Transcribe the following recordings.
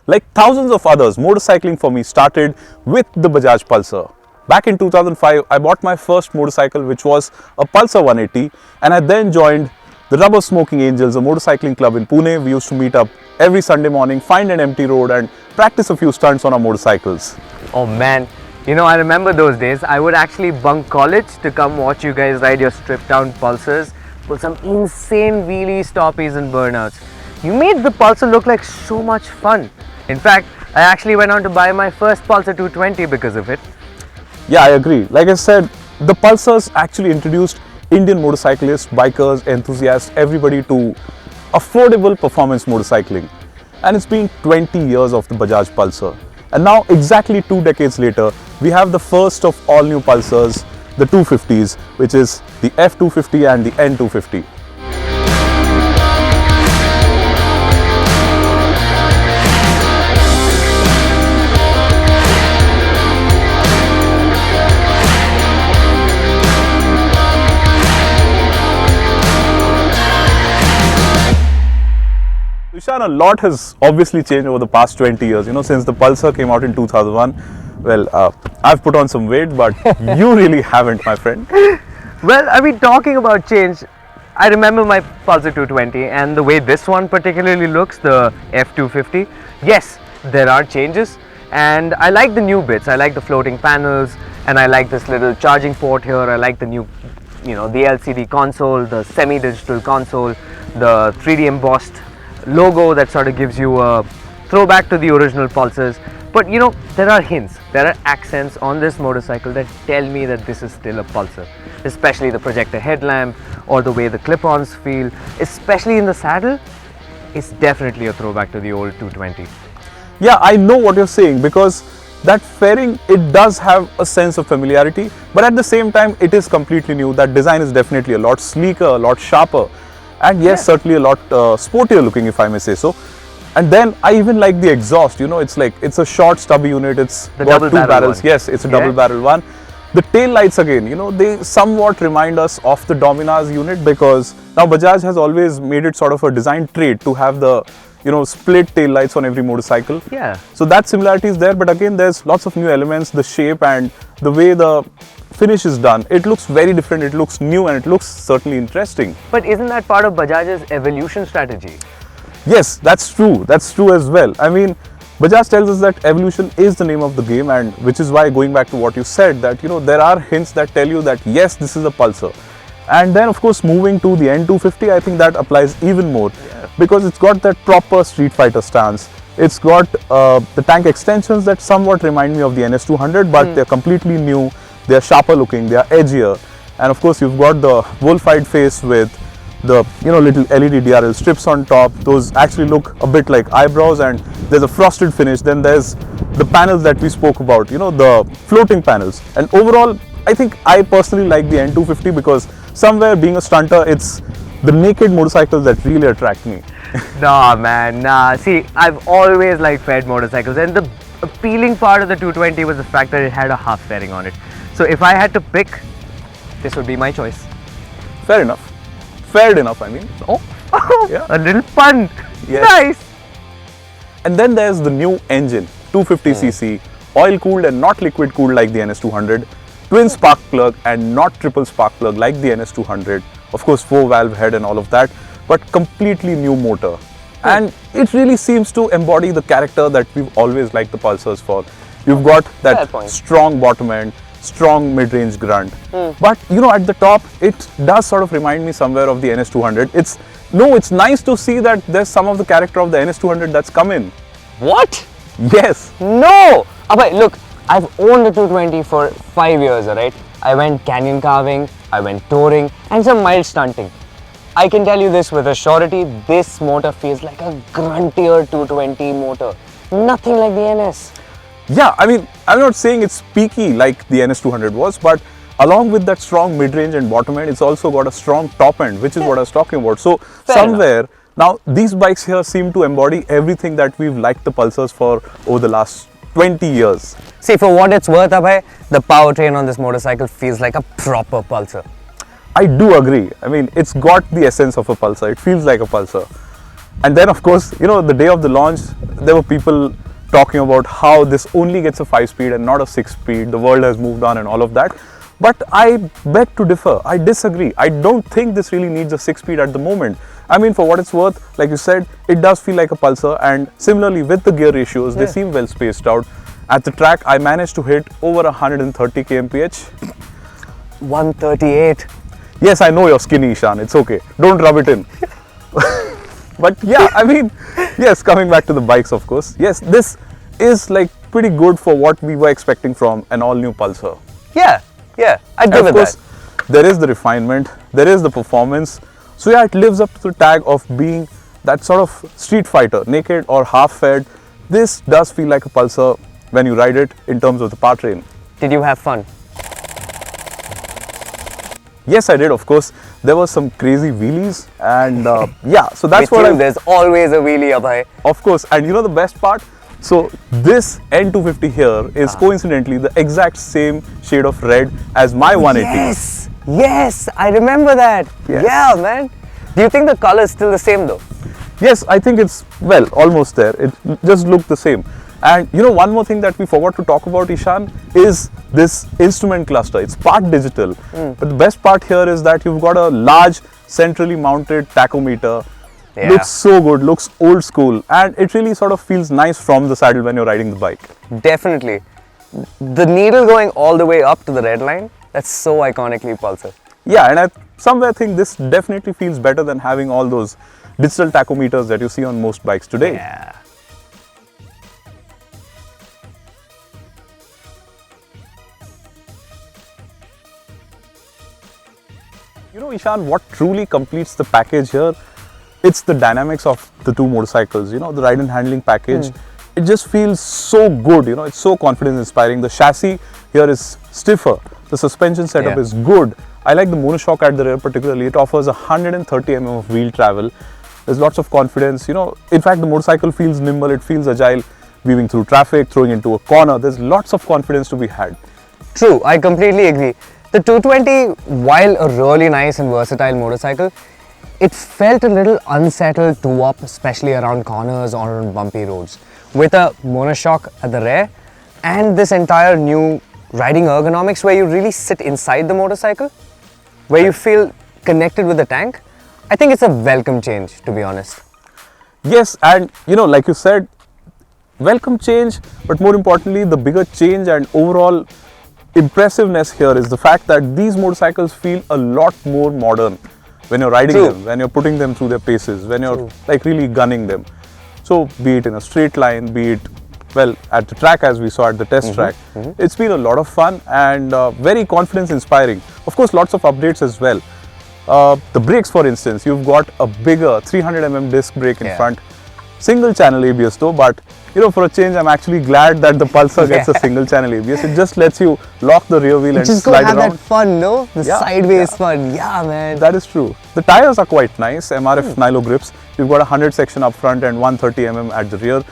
Like thousands of others, motorcycling for me started with the Bajaj Pulsar. Back in 2005, I bought my first motorcycle, which was a Pulsar 180, and I then joined the Rubber Smoking Angels, a motorcycling club in Pune. We used to meet up every Sunday morning, find an empty road and practice a few stunts on our motorcycles. Oh man, you know, I remember those days. I would actually bunk college to come watch you guys ride your stripped down Pulsars, pull some insane wheelies, stoppies and burnouts. You made the Pulsar look like so much fun. In fact, I actually went on to buy my first Pulsar 220 because of it. Yeah, I agree. Like I said, the Pulsars actually introduced Indian motorcyclists, bikers, enthusiasts, everybody to affordable performance motorcycling. And it's been 20 years of the Bajaj Pulsar. And now, exactly 2 decades later, we have the first of all new Pulsars, the 250s, which is the F250 and the N250. Ishan, a lot has obviously changed over the past 20 years, since the Pulsar came out in 2001. Well, I've put on some weight, but you really haven't, my friend. Well, I mean, talking about change, I remember my Pulsar 220 and the way this one particularly looks, the F250. Yes, there are changes and I like the new bits. I like the floating panels and I like this little charging port here. I like the new, the LCD console, the semi-digital console, the 3D embossed logo that sort of gives you a throwback to the original Pulsars. But there are hints, there are accents on this motorcycle that tell me that this is still a Pulsar, especially the projector headlamp or the way the clip-ons feel, especially in the saddle. It's definitely a throwback to the old 220. Yeah, I know what you're saying, because that fairing, it does have a sense of familiarity, but at the same time it is completely new. That design is definitely a lot sleeker, a lot sharper, and yes, certainly a lot sportier looking, if I may say so. And then I even like the exhaust. It's a short stubby unit. It's got two barrels. Yes, it's a double barrel one. The tail lights again, they somewhat remind us of the Dominar's unit, because now Bajaj has always made it sort of a design trait to have the split tail lights on every motorcycle. Yeah. So that similarity is there, but again there's lots of new elements, the shape and the way the finish is done. It looks very different, it looks new, and it looks certainly interesting. But isn't that part of Bajaj's evolution strategy? Yes, that's true as well. I mean, Bajaj tells us that evolution is the name of the game, and which is why, going back to what you said, that there are hints that tell you that yes, this is a Pulsar. And then of course moving to the N250, I think that applies even more, because it's got that proper street fighter stance. It's got the tank extensions that somewhat remind me of the NS200, but they're completely new. They are sharper looking, they are edgier, and of course you've got the wolf-eyed face with the little LED DRL strips on top. Those actually look a bit like eyebrows, and there's a frosted finish. Then there's the panels that we spoke about, the floating panels. And overall, I think I personally like the N250, because somewhere, being a stunter, it's the naked motorcycles that really attract me. Nah man, nah. See, I've always liked faired motorcycles, and the appealing part of the 220 was the fact that it had a half fairing on it. So if I had to pick, this would be my choice. Fair enough. Fair enough, I mean. Oh, yeah. A little pun. Yes. Nice. And then there's the new engine, 250cc, oil cooled and not liquid cooled like the NS200, twin spark plug and not triple spark plug like the NS200, of course 4-valve head and all of that, but completely new motor. And it really seems to embody the character that we've always liked the Pulsars for. You've got that strong bottom end, strong mid-range grunt, but at the top it does sort of remind me somewhere of the NS200. It's nice to see that there's some of the character of the NS200 that's come in. What? Yes. No! Abhay, look, I've owned the 220 for 5 years, alright? I went canyon carving, I went touring and some mild stunting. I can tell you this with a surety, this motor feels like a gruntier 220 motor. Nothing like the NS. Yeah, I mean, I'm not saying it's peaky like the NS200 was, but along with that strong mid-range and bottom end, it's also got a strong top end, which is what I was talking about. So somewhere, now these bikes here seem to embody everything that we've liked the Pulsars for over the last 20 years. See, for what it's worth, Abhay, the powertrain on this motorcycle feels like a proper Pulsar. I do agree. I mean, it's got the essence of a Pulsar. It feels like a Pulsar. And then of course, the day of the launch, there were people talking about how this only gets a 5-speed and not a 6-speed. The world has moved on and all of that. But I beg to differ. I disagree. I don't think this really needs a 6-speed at the moment. I mean, for what it's worth, like you said, it does feel like a Pulsar, and similarly with the gear ratios, they seem well spaced out. At the track, I managed to hit over 130 kmph. 138. Yes, I know you're skinny, Ishan. It's okay. Don't rub it in. But yeah, I mean, yes, coming back to the bikes, of course. Yes, this is like pretty good for what we were expecting from an all-new Pulsar. Yeah, I'd give it that. Of course, there is the refinement, there is the performance. So yeah, it lives up to the tag of being that sort of street fighter, naked or half-fed. This does feel like a Pulsar when you ride it in terms of the powertrain. Did you have fun? Yes, I did, of course. There were some crazy wheelies and yeah, so that's what there's always a wheelie, Abhay. Of course, and the best part? So this N250 here is coincidentally the exact same shade of red as my 180. Yes, I remember that. Yes. Yeah, man. Do you think the color is still the same though? Yes, I think it's, well, almost there. It just looked the same. And one more thing that we forgot to talk about, Ishan, is this instrument cluster. It's part digital. But the best part here is that you've got a large centrally mounted tachometer. Yeah. Looks so good, looks old school, and it really sort of feels nice from the saddle when you're riding the bike. Definitely. The needle going all the way up to the red line, that's so iconically Pulsar. Yeah, and I somewhere think this definitely feels better than having all those digital tachometers that you see on most bikes today. Yeah. Ishan, what truly completes the package here, it's the dynamics of the two motorcycles, the ride and handling package. It just feels so good, it's so confidence inspiring. The chassis here is stiffer, the suspension setup is good. I like the monoshock at the rear particularly. It offers 130 mm of wheel travel. There's lots of confidence, in fact the motorcycle feels nimble, it feels agile, weaving through traffic, throwing into a corner. There's lots of confidence to be had. True, I completely agree. The 220, while a really nice and versatile motorcycle, it felt a little unsettled to up, especially around corners or on bumpy roads. With a monoshock at the rear and this entire new riding ergonomics where you really sit inside the motorcycle, where you feel connected with the tank, I think it's a welcome change, to be honest. Yes, and like you said, welcome change, but more importantly, the bigger change and overall impressiveness here is the fact that these motorcycles feel a lot more modern when you're riding them, when you're putting them through their paces, when you're like really gunning them. So be it in a straight line, be it, well, at the track as we saw at the test track, it's been a lot of fun and very confidence inspiring. Of course, lots of updates as well. The brakes, for instance, you've got a bigger 300 mm disc brake in front. Single channel ABS though, but for a change, I'm actually glad that the Pulsar gets a single channel ABS. It just lets you lock the rear wheel and slide around. Just have that fun, no? The sideways fun. Yeah, man. That is true. The tires are quite nice, MRF Nilo grips. You've got a 100 section up front and 130 mm at the rear.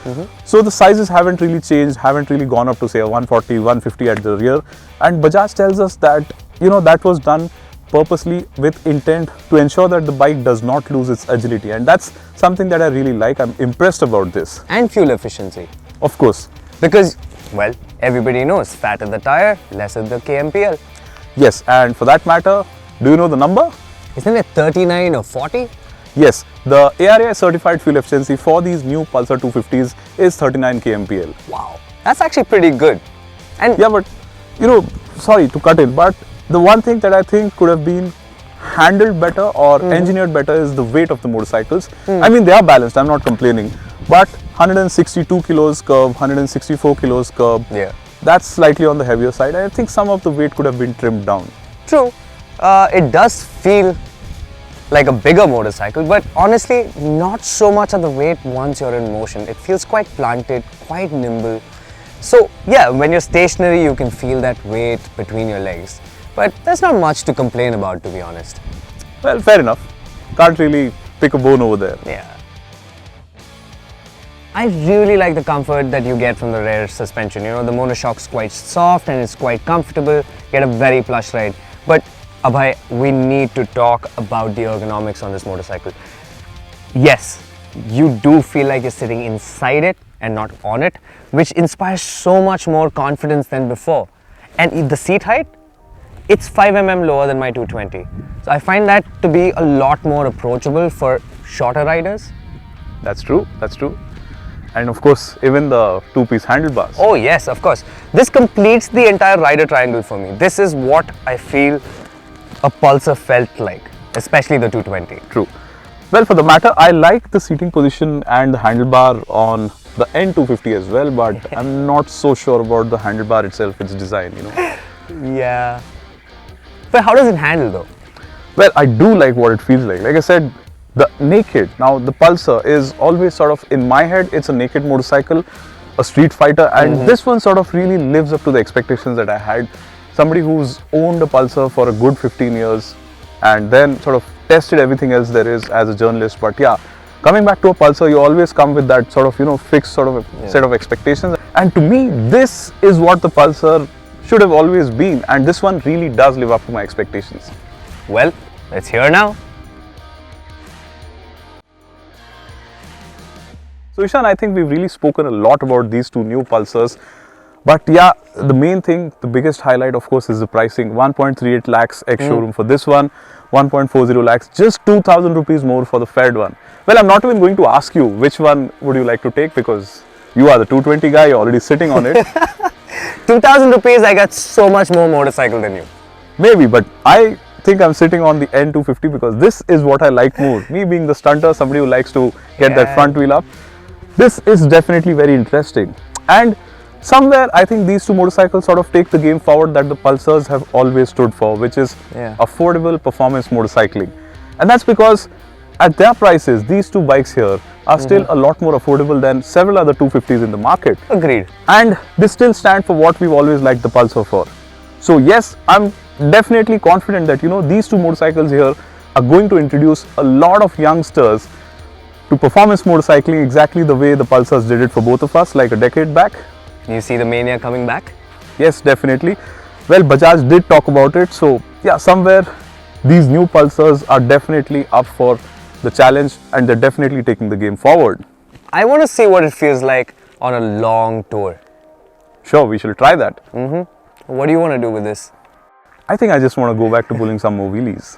So the sizes haven't really changed, haven't really gone up to say a 140, 150 at the rear. And Bajaj tells us that, that was done purposely with intent to ensure that the bike does not lose its agility, and that's something that I really like. I'm impressed about this. And fuel efficiency. Of course. Because, well, everybody knows, fatter the tire, lesser the KMPL. Yes, and for that matter, do you know the number? Isn't it 39 or 40? Yes, the ARAI certified fuel efficiency for these new Pulsar 250s is 39 kmpl. Wow, that's actually pretty good. And yeah, but sorry to cut in, but the one thing that I think could have been handled better or engineered better is the weight of the motorcycles. I mean, they are balanced, I'm not complaining, but 162 kilos curb, 164 kilos curb, that's slightly on the heavier side. I think some of the weight could have been trimmed down. True, it does feel like a bigger motorcycle, but honestly, not so much of the weight once you're in motion. It feels quite planted, quite nimble. So yeah, when you're stationary, you can feel that weight between your legs. But there's not much to complain about, to be honest. Well, fair enough. Can't really pick a bone over there. Yeah. I really like the comfort that you get from the rear suspension. The monoshock's quite soft and it's quite comfortable. You get a very plush ride. But Abhay, we need to talk about the ergonomics on this motorcycle. Yes, you do feel like you're sitting inside it and not on it, which inspires so much more confidence than before. And the seat height, it's 5 mm lower than my 220. So I find that to be a lot more approachable for shorter riders. That's true, that's true. And of course, even the two-piece handlebars. Oh yes, of course. This completes the entire rider triangle for me. This is what I feel a Pulsar felt like, especially the 220. True. Well, for the matter, I like the seating position and the handlebar on the N250 as well, but I'm not so sure about the handlebar itself, its design, you know. Yeah. But how does it handle though? Well, I do like what it feels like. Like I said, the naked. Now, the Pulsar is always sort of, in my head, it's a naked motorcycle, a street fighter, and this one sort of really lives up to the expectations that I had. Somebody who's owned a Pulsar for a good 15 years and then sort of tested everything else there is as a journalist. But yeah, coming back to a Pulsar, you always come with that sort of, you know, fixed sort of a set of expectations. And to me, this is what the Pulsar should have always been, and this one really does live up to my expectations. Well, let's hear now. So Ishan, I think we've really spoken a lot about these two new Pulsars, but yeah, the main thing, the biggest highlight of course is the pricing. 1.38 lakhs ex-showroom for this one, 1.40 lakhs, just 2,000 rupees more for the Fed one. Well, I'm not even going to ask you which one would you like to take, because you are the 220 guy, you're already sitting on it. 2,000 rupees, I got so much more motorcycle than you. Maybe, but I think I'm sitting on the N250 because this is what I like more. Me being the stunter, somebody who likes to get that front wheel up. This is definitely very interesting. And somewhere I think these two motorcycles sort of take the game forward that the Pulsars have always stood for, which is affordable performance motorcycling. And that's because at their prices, these two bikes here are still a lot more affordable than several other 250s in the market. Agreed. And they still stand for what we've always liked the Pulsar for. So yes, I'm definitely confident that, you know, these two motorcycles here are going to introduce a lot of youngsters to performance motorcycling exactly the way the Pulsars did it for both of us like a decade back. You see the Mania coming back? Yes, definitely. Well, Bajaj did talk about it, so yeah, somewhere these new Pulsars are definitely up for the challenge and they're definitely taking the game forward. I want to see what it feels like on a long tour. Sure, we shall try that. What do you want to do with this? I think I just want to go back to pulling some more wheelies.